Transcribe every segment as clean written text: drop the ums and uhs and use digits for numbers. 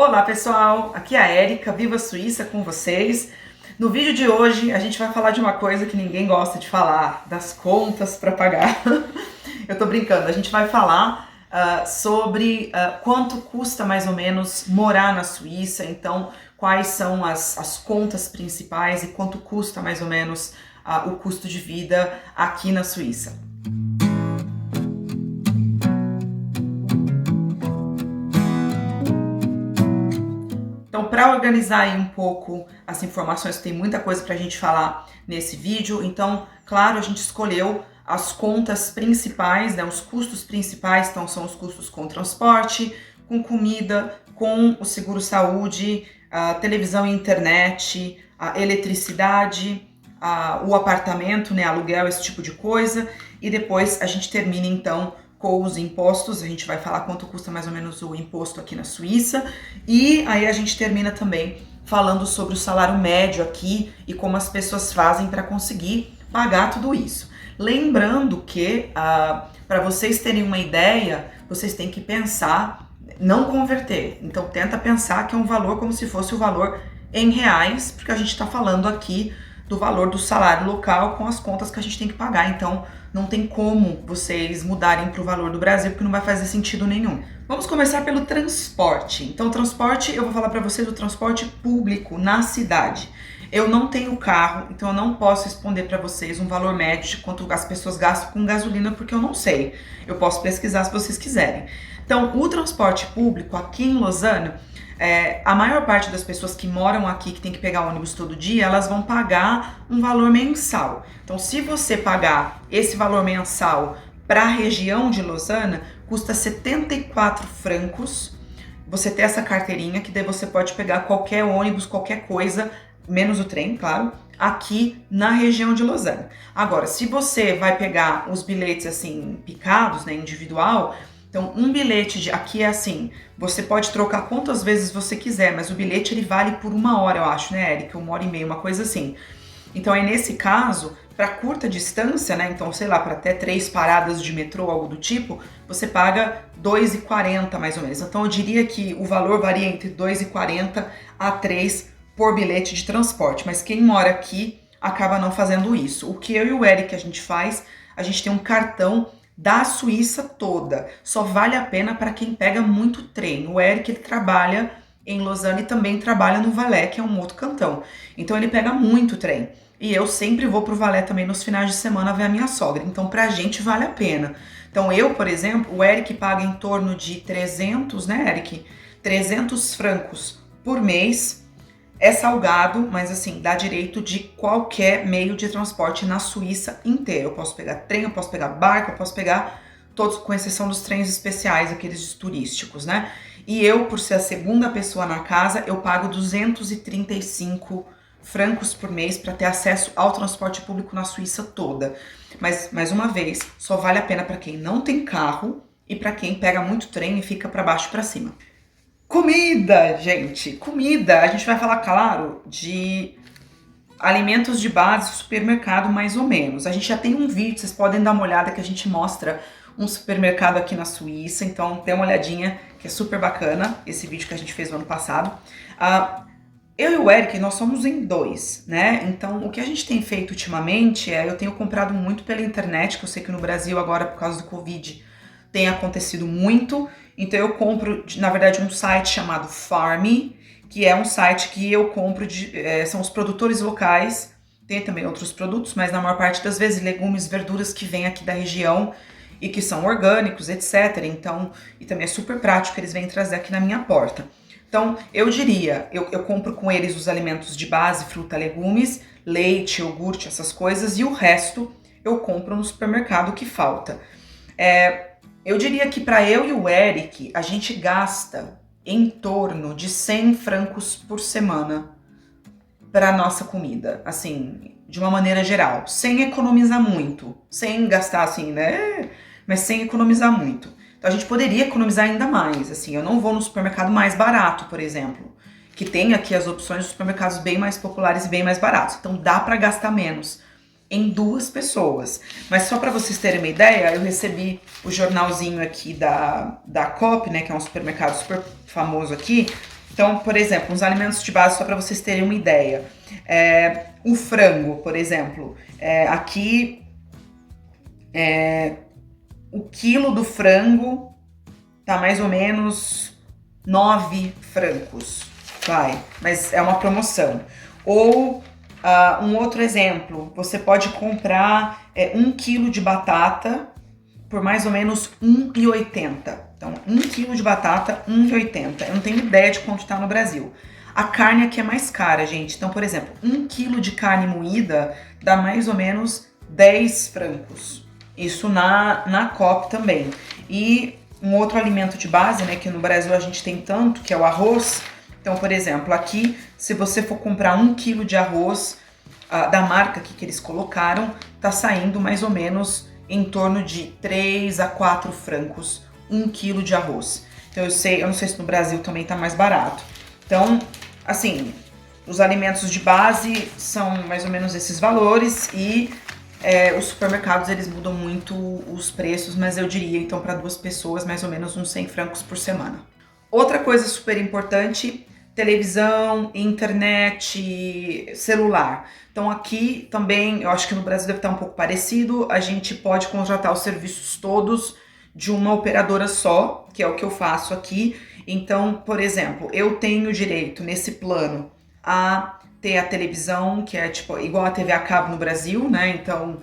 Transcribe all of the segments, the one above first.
Olá pessoal, aqui é a Érica, Viva Suíça com vocês. No vídeo de hoje a gente vai falar de uma coisa que ninguém gosta de falar, das contas para pagar. Eu tô brincando, a gente vai falar sobre quanto custa mais ou menos morar na Suíça, então quais são as contas principais e quanto custa mais ou menos o custo de vida aqui na Suíça. Então, para organizar aí um pouco as informações, tem muita coisa para a gente falar nesse vídeo. Então, claro, a gente escolheu as contas principais, né, os custos principais, então são os custos com transporte, com comida, com o seguro-saúde, a televisão e internet, a eletricidade, o apartamento, né, aluguel, esse tipo de coisa. E depois a gente termina então com os impostos, a gente vai falar quanto custa mais ou menos o imposto aqui na Suíça, e aí a gente termina também falando sobre o salário médio aqui e como as pessoas fazem para conseguir pagar tudo isso. Lembrando que, para vocês terem uma ideia, vocês têm que pensar, não converter, então tenta pensar que é um valor como se fosse o valor em reais, porque a gente está falando aqui do valor do salário local com as contas que a gente tem que pagar, então não tem como vocês mudarem para o valor do Brasil, porque não vai fazer sentido nenhum. Vamos começar pelo transporte. Então, o transporte, eu vou falar para vocês do transporte público na cidade. Eu não tenho carro, então eu não posso responder para vocês um valor médio de quanto as pessoas gastam com gasolina, porque eu não sei. Eu posso pesquisar se vocês quiserem. Então, o transporte público aqui em Lausanne, a maior parte das pessoas que moram aqui, que tem que pegar ônibus todo dia, elas vão pagar um valor mensal. Então, se você pagar esse valor mensal para a região de Lausanne, custa 74 francos. Você ter essa carteirinha, que daí você pode pegar qualquer ônibus, qualquer coisa, menos o trem, claro, aqui na região de Lausanne. Agora, se você vai pegar os bilhetes assim, picados, né, individual, então, um bilhete aqui é assim, você pode trocar quantas vezes você quiser, mas o bilhete ele vale por 1 hora, eu acho, né, Érica? 1 hora e meia, uma coisa assim. Então, aí nesse caso, para curta distância, né, então, sei lá, para até 3 paradas de metrô, algo do tipo, você paga 2,40 mais ou menos. Então, eu diria que o valor varia entre 2,40 a 3 por bilhete de transporte, mas quem mora aqui acaba não fazendo isso. O que eu e o Eric a gente faz, a gente tem um cartão da Suíça toda. Só vale a pena para quem pega muito trem. O Eric, ele trabalha em Lausanne e também trabalha no Valais, que é um outro cantão. Então ele pega muito trem. E eu sempre vou pro Valais também nos finais de semana ver a minha sogra. Então pra gente vale a pena. Então eu, por exemplo, o Eric paga em torno de 300, né, Eric? 300 francos por mês. É salgado, mas assim, dá direito de qualquer meio de transporte na Suíça inteira. Eu posso pegar trem, eu posso pegar barco, eu posso pegar todos, com exceção dos trens especiais, aqueles turísticos, né? E eu, por ser a segunda pessoa na casa, eu pago 235 francos por mês para ter acesso ao transporte público na Suíça toda. Mas, mais uma vez, só vale a pena para quem não tem carro e para quem pega muito trem e fica para baixo e para cima. Comida, gente, comida. A gente vai falar, claro, de alimentos de base, supermercado mais ou menos. A gente já tem um vídeo, vocês podem dar uma olhada que a gente mostra um supermercado aqui na Suíça, então dê uma olhadinha que é super bacana, esse vídeo que a gente fez no ano passado. Eu e o Eric, nós somos em 2, né? Então o que a gente tem feito ultimamente eu tenho comprado muito pela internet, que eu sei que no Brasil agora por causa do Covid tem acontecido muito. Então eu compro, na verdade, um site chamado Farm, que é um site que eu compro, são os produtores locais, tem também outros produtos, mas na maior parte das vezes legumes, verduras que vêm aqui da região e que são orgânicos, etc. Então, e também é super prático, eles vêm trazer aqui na minha porta. Então, eu diria, eu compro com eles os alimentos de base, fruta, legumes, leite, iogurte, essas coisas, e o resto eu compro no supermercado, o que falta. Eu diria que para eu e o Eric, a gente gasta em torno de 100 francos por semana para nossa comida, assim, de uma maneira geral, sem economizar muito, sem gastar assim, né, mas sem economizar muito. Então a gente poderia economizar ainda mais, assim, eu não vou no supermercado mais barato, por exemplo, que tem aqui as opções de supermercados bem mais populares e bem mais baratos, então dá para gastar menos em 2 pessoas. Mas só para vocês terem uma ideia, eu recebi o jornalzinho aqui da Coop, né, que é um supermercado super famoso aqui, Então, por exemplo, os alimentos de base, só para vocês terem uma ideia. O frango, por exemplo, aqui o quilo do frango tá mais ou menos 9 francos, vai, mas é uma promoção. Ou um outro exemplo, você pode comprar 1 quilo de batata por mais ou menos R$1,80. Então, 1 quilo de batata, R$1,80. Eu não tenho ideia de quanto tá no Brasil. A carne aqui é mais cara, gente. Então, por exemplo, 1 quilo de carne moída dá mais ou menos 10 francos. Isso na Coop também. E um outro alimento de base, né, que no Brasil a gente tem tanto, que é o arroz. Então, por exemplo, aqui, se você for comprar 1 quilo de arroz da marca que eles colocaram, tá saindo mais ou menos em torno de 3 a 4 francos 1 quilo de arroz. Então eu não sei se no Brasil também tá mais barato. Então, assim, os alimentos de base são mais ou menos esses valores e os supermercados eles mudam muito os preços, mas eu diria então para 2 pessoas mais ou menos uns 100 francos por semana. Outra coisa super importante, televisão, internet, celular. Então aqui também, eu acho que no Brasil deve estar um pouco parecido, a gente pode contratar os serviços todos de uma operadora só, que é o que eu faço aqui. Então, por exemplo, eu tenho direito nesse plano a ter a televisão, que é tipo igual a TV a cabo no Brasil, né? Então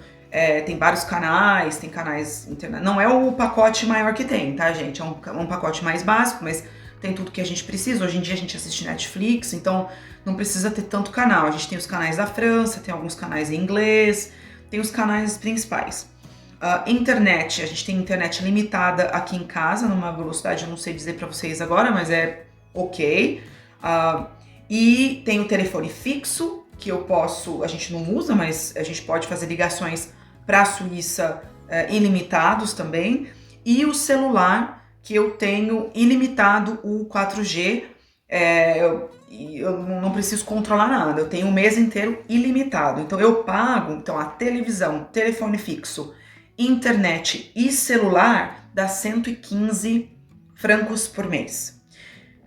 tem vários canais, tem canais internet. Não é o pacote maior que tem, tá, gente? É um pacote mais básico, mas tem tudo que a gente precisa. Hoje em dia a gente assiste Netflix, então não precisa ter tanto canal. A gente tem os canais da França, tem alguns canais em inglês, tem os canais principais. Internet, a gente tem internet limitada aqui em casa, numa velocidade, eu não sei dizer pra vocês agora, mas é ok. E tem o telefone fixo, que a gente não usa, mas a gente pode fazer ligações pra Suíça ilimitados também. E o celular, que eu tenho ilimitado o 4G, eu não preciso controlar nada, eu tenho o mês inteiro ilimitado. Então eu pago a televisão, telefone fixo, internet e celular dá 115 francos por mês.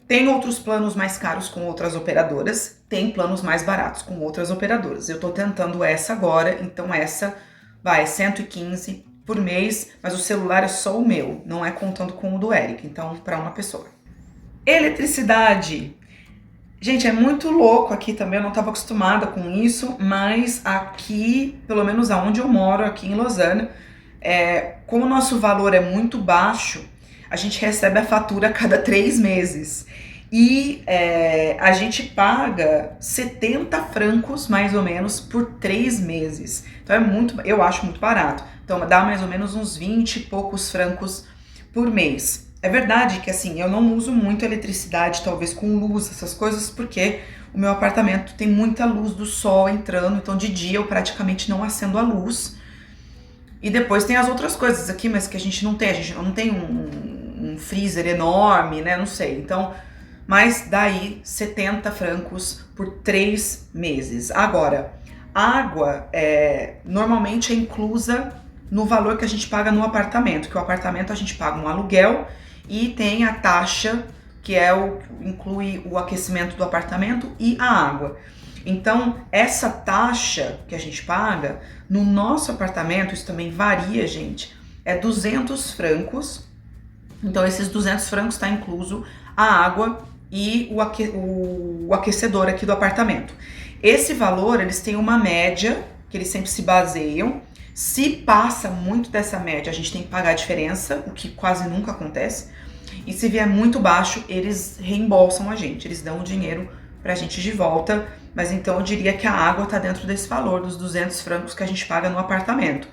Tem outros planos mais caros com outras operadoras, tem planos mais baratos com outras operadoras. Eu tô tentando essa agora, então essa vai 115 por mês, mas o celular é só o meu, não é contando com o do Eric, então para uma pessoa. Eletricidade. Gente, é muito louco aqui também, eu não estava acostumada com isso, mas aqui, pelo menos aonde eu moro, aqui em Lausanne, como o nosso valor é muito baixo, a gente recebe a fatura a cada 3 meses. E a gente paga 70 francos, mais ou menos, por 3 meses. Então eu acho muito barato. Então dá mais ou menos uns 20 e poucos francos por mês. É verdade que assim, eu não uso muito eletricidade, talvez com luz, essas coisas, porque o meu apartamento tem muita luz do sol entrando, então de dia eu praticamente não acendo a luz. E depois tem as outras coisas aqui, mas que a gente não não tem um freezer enorme, né? Não sei. Então, mas daí 70 francos por 3 meses. Agora, água normalmente é inclusa no valor que a gente paga no apartamento, que o apartamento a gente paga um aluguel e tem a taxa que inclui o aquecimento do apartamento e a água. Então, essa taxa que a gente paga no nosso apartamento, isso também varia, gente, é 200 francos. Então, esses 200 francos está incluso a água e o aquecedor aqui do apartamento. Esse valor, eles têm uma média, que eles sempre se baseiam. Se passa muito dessa média, a gente tem que pagar a diferença, o que quase nunca acontece. E se vier muito baixo, eles reembolsam a gente, eles dão o dinheiro pra gente de volta. Mas então eu diria que a água tá dentro desse valor, dos 200 francos que a gente paga no apartamento.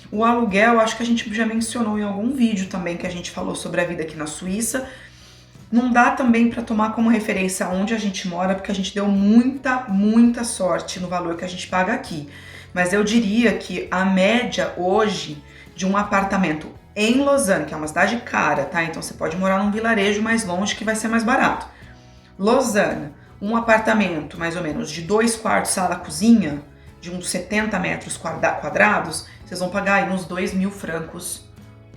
O aluguel, acho que a gente já mencionou em algum vídeo também que a gente falou sobre a vida aqui na Suíça. Não dá também para tomar como referência onde a gente mora, porque a gente deu muita sorte no valor que a gente paga aqui. Mas eu diria que a média hoje de um apartamento em Lausanne, que é uma cidade cara, tá? Então você pode morar num vilarejo mais longe que vai ser mais barato. Lausanne, um apartamento mais ou menos de 2 quartos, sala, cozinha, de uns 70 metros quadrados, vocês vão pagar aí uns 2.000 francos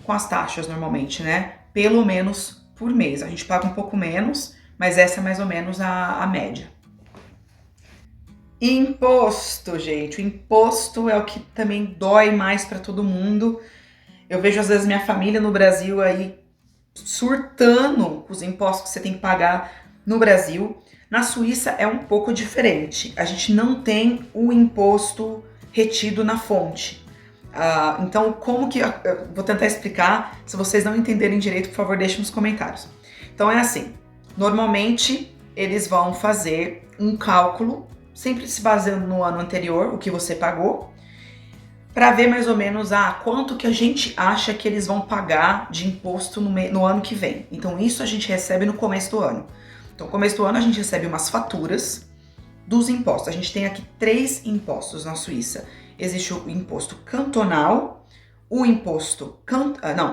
com as taxas normalmente, né? Pelo menos por mês. A gente paga um pouco menos, mas essa é mais ou menos a média. Imposto, gente. O imposto é o que também dói mais para todo mundo. Eu vejo às vezes minha família no Brasil aí surtando com os impostos que você tem que pagar no Brasil. Na Suíça é um pouco diferente. A gente não tem o imposto retido na fonte. Então, como que... Eu vou tentar explicar. Se vocês não entenderem direito, por favor, deixem nos comentários. Então, é assim. Normalmente, eles vão fazer um cálculo, sempre se baseando no ano anterior, o que você pagou, para ver mais ou menos quanto que a gente acha que eles vão pagar de imposto no ano que vem. Então, isso a gente recebe no começo do ano. Então, no começo do ano, a gente recebe umas faturas dos impostos. A gente tem aqui 3 impostos na Suíça. Existe o imposto cantonal, o imposto...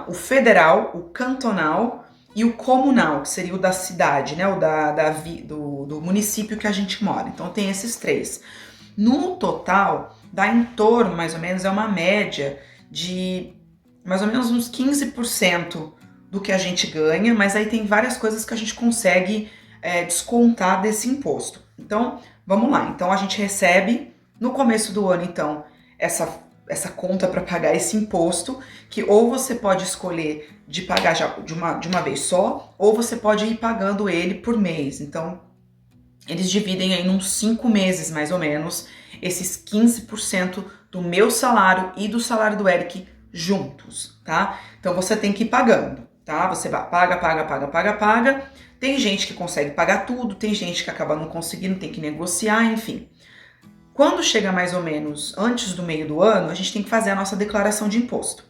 o federal, o cantonal e o comunal, que seria o da cidade, né? O do município que a gente mora. Então, tem esses 3. No total, dá em torno, mais ou menos, é uma média de mais ou menos uns 15% do que a gente ganha, mas aí tem várias coisas que a gente consegue descontar desse imposto. Então, vamos lá. Então, a gente recebe no começo do ano, então, essa conta para pagar esse imposto, que ou você pode escolher de pagar já de uma vez só, ou você pode ir pagando ele por mês. Então, eles dividem aí uns 5 meses, mais ou menos, esses 15% do meu salário e do salário do Eric juntos, tá? Então, você tem que ir pagando, tá? Você paga. Tem gente que consegue pagar tudo, tem gente que acaba não conseguindo, tem que negociar, enfim. Quando chega mais ou menos antes do meio do ano, a gente tem que fazer a nossa declaração de imposto.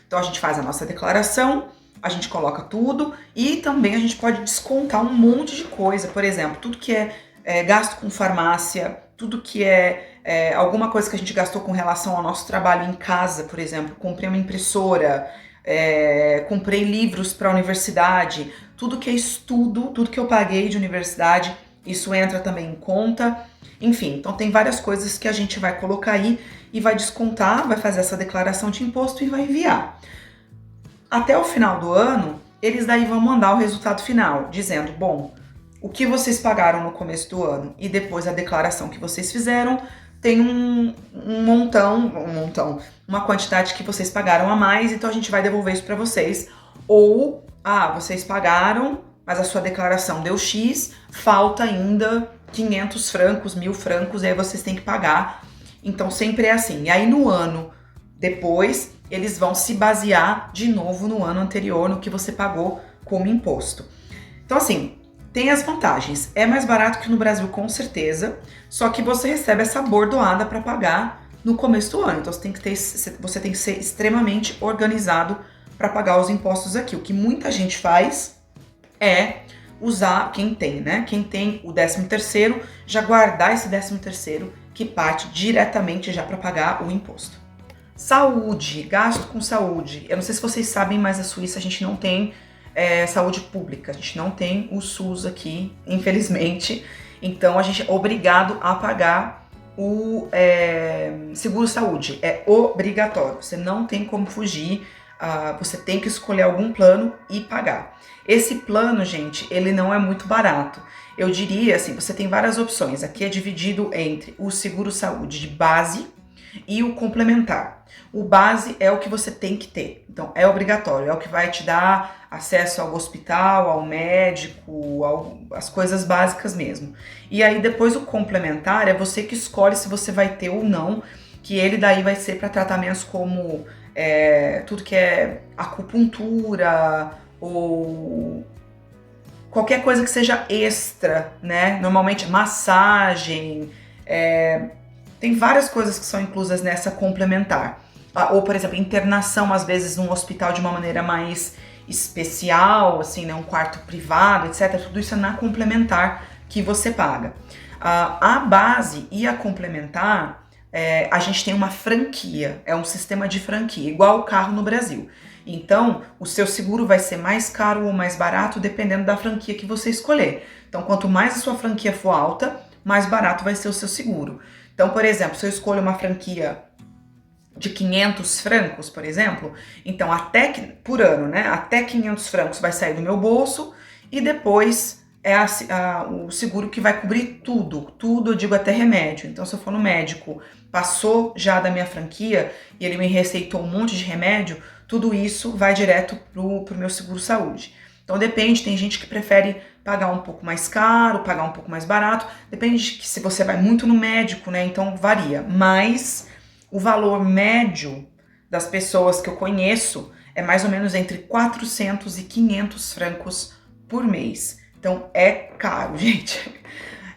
Então, a gente faz a nossa declaração, a gente coloca tudo e também a gente pode descontar um monte de coisa. Por exemplo, tudo que é gasto com farmácia, tudo que é alguma coisa que a gente gastou com relação ao nosso trabalho em casa, por exemplo. Comprei uma impressora, comprei livros para a universidade, tudo que é estudo, tudo que eu paguei de universidade, isso entra também em conta. Enfim, então tem várias coisas que a gente vai colocar aí e vai descontar, vai fazer essa declaração de imposto e vai enviar. Até o final do ano, eles daí vão mandar o resultado final, dizendo, bom, o que vocês pagaram no começo do ano e depois a declaração que vocês fizeram, tem uma quantidade que vocês pagaram a mais, então a gente vai devolver isso para vocês. Ou, vocês pagaram, mas a sua declaração deu X, falta ainda 500 francos, 1.000 francos, e aí vocês têm que pagar. Então sempre é assim. E aí no ano depois, eles vão se basear de novo no ano anterior, no que você pagou como imposto. Então assim, tem as vantagens. É mais barato que no Brasil, com certeza, só que você recebe essa bordoada para pagar no começo do ano. Então você tem que ser extremamente organizado para pagar os impostos aqui. O que muita gente faz é usar, quem tem o 13º, já guardar esse 13º que parte diretamente já para pagar o imposto. Saúde, gasto com saúde. Eu não sei se vocês sabem, mas na Suíça a gente não tem saúde pública, a gente não tem o SUS aqui, infelizmente. Então a gente é obrigado a pagar o seguro-saúde, é obrigatório, você não tem como fugir, você tem que escolher algum plano e pagar. Esse plano, gente, ele não é muito barato. Eu diria assim, você tem várias opções. Aqui é dividido entre o seguro-saúde de base e o complementar. O base é o que você tem que ter, então é obrigatório, é o que vai te dar acesso ao hospital, ao médico, às coisas básicas mesmo. E aí depois o complementar é você que escolhe se você vai ter ou não, que ele daí vai ser para tratamentos como tudo que é acupuntura ou qualquer coisa que seja extra, né? Normalmente massagem, tem várias coisas que são inclusas nessa complementar. Ou, por exemplo, internação, às vezes, num hospital de uma maneira mais especial, assim, né? Um quarto privado, etc. Tudo isso é na complementar que você paga. A base e a complementar, a gente tem uma franquia, é um sistema de franquia, igual o carro no Brasil. Então, o seu seguro vai ser mais caro ou mais barato, dependendo da franquia que você escolher. Então, quanto mais a sua franquia for alta, mais barato vai ser o seu seguro. Então, por exemplo, se eu escolho uma franquia de 500 francos, por exemplo, então por ano, né? Até 500 francos vai sair do meu bolso e depois é o seguro que vai cobrir tudo, tudo, eu digo até remédio. Então, se eu for no médico, passou já da minha franquia e ele me receitou um monte de remédio, tudo isso vai direto pro meu seguro-saúde. Então, depende, tem gente que prefere pagar um pouco mais caro, pagar um pouco mais barato, depende de que se você vai muito no médico, né, então varia. Mas o valor médio das pessoas que eu conheço é mais ou menos entre 400 e 500 francos por mês. Então é caro, gente.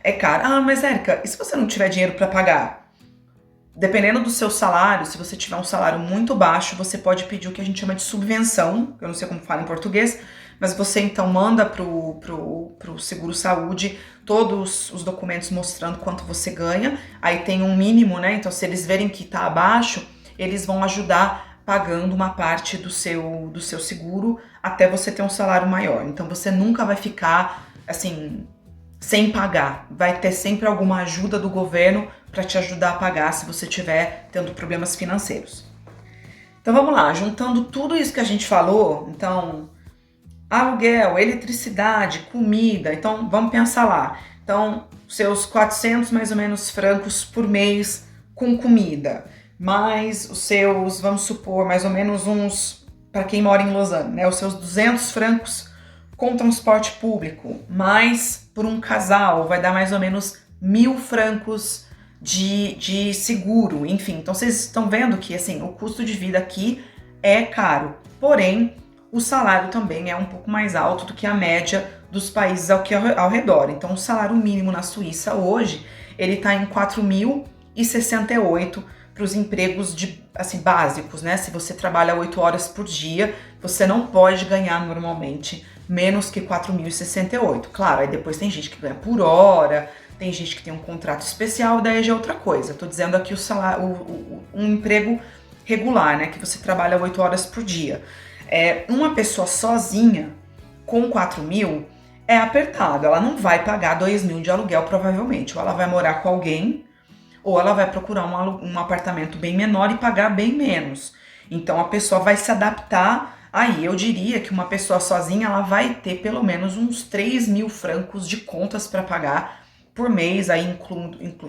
É caro. Ah, mas Érica, e se você não tiver dinheiro para pagar? Dependendo do seu salário, se você tiver um salário muito baixo, você pode pedir o que a gente chama de subvenção, eu não sei como fala em português, mas você então manda pro seguro-saúde todos os documentos mostrando quanto você ganha, aí tem um mínimo, né? Então se eles verem que tá abaixo, eles vão ajudar pagando uma parte do seu seguro até você ter um salário maior. Então você nunca vai ficar assim sem pagar. Vai ter sempre alguma ajuda do governo para te ajudar a pagar se você estiver tendo problemas financeiros. Então vamos lá, juntando tudo isso que a gente falou, então aluguel, eletricidade, comida, então vamos pensar lá. Então, seus 400 mais ou menos francos por mês com comida, mais os seus, vamos supor, mais ou menos uns, para quem mora em Lausanne, né, os seus 200 francos com transporte público, mais por um casal, vai dar mais ou menos 1.000 francos de seguro, enfim. Então vocês estão vendo que assim, o custo de vida aqui é caro, porém o salário também é um pouco mais alto do que a média dos países ao redor. Então o salário mínimo na Suíça hoje, ele está em 4.068 para os empregos assim, básicos, né? Se você trabalha 8 horas por dia, você não pode ganhar normalmente menos que 4.068. Claro, aí depois tem gente que ganha por hora, tem gente que tem um contrato especial, daí já é outra coisa. Estou dizendo aqui o salário, um emprego regular, né? Que você trabalha 8 horas por dia. Uma pessoa sozinha com 4.000 é apertado. Ela não vai pagar 2.000 de aluguel provavelmente. Ou ela vai morar com alguém, ou ela vai procurar um apartamento bem menor e pagar bem menos. Então a pessoa vai se adaptar. Aí eu diria que uma pessoa sozinha ela vai ter pelo menos uns 3.000 francos de contas para pagar por mês, aí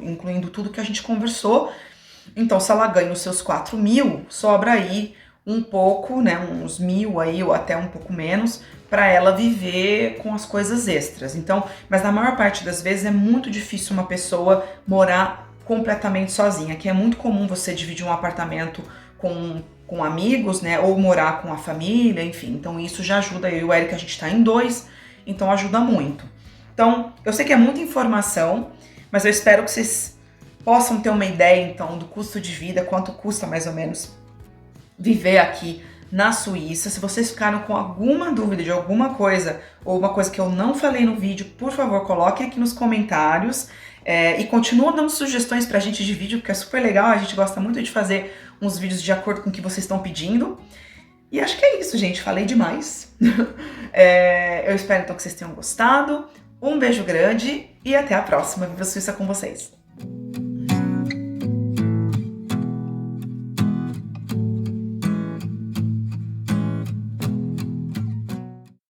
incluindo tudo que a gente conversou. Então se ela ganha os seus 4.000, sobra aí um pouco, né, uns 1.000 aí ou até um pouco menos, para ela viver com as coisas extras. Então, mas na maior parte das vezes é muito difícil uma pessoa morar completamente sozinha, que é muito comum você dividir um apartamento com amigos, né, ou morar com a família, enfim. Então isso já ajuda. Eu e o Eric, a gente tá em 2, então ajuda muito. Então, eu sei que é muita informação, mas eu espero que vocês possam ter uma ideia, então, do custo de vida, quanto custa mais ou menos viver aqui na Suíça. Se vocês ficaram com alguma dúvida de alguma coisa, ou uma coisa que eu não falei no vídeo, por favor, coloquem aqui nos comentários. E continuam dando sugestões pra gente de vídeo, porque é super legal, a gente gosta muito de fazer uns vídeos de acordo com o que vocês estão pedindo. E acho que é isso, gente, falei demais. Eu espero então que vocês tenham gostado. Um beijo grande e até a próxima. Viva a Suíça com vocês!